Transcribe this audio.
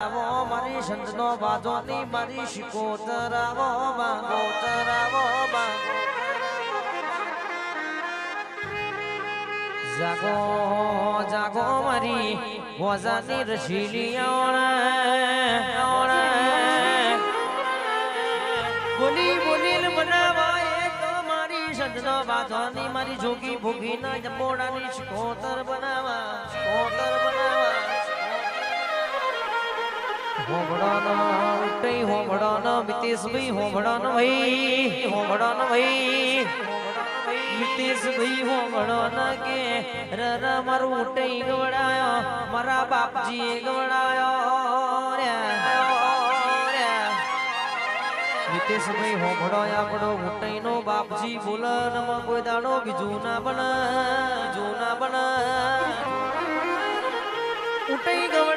આવો મારી સંતનો બાજોની મારી શિકોતર આવો બાગોતર આવો જાગો જાગો મારી મોજાની રસીલી બોલી બોલીલ બનાવા એક મારી સંતનો બાજોની મારી જોગી ભૂગી ના જમોડાની શિકોતર બનાવા હોમડાનો ઉઠઈ હોમડાનો મિતેશભાઈ હોમડાનો ભાઈ મિતેશભાઈ હોમડાનો કે રર મારું ઉઠઈ ગવડાયો મારા બાપજીએ ગવડાયો મિતેશભાઈ હોમડો આપણો ઉઠઈનો બાપજી બોલન કોઈ દાડો બીજું ના બન ઉઠઈ ગવ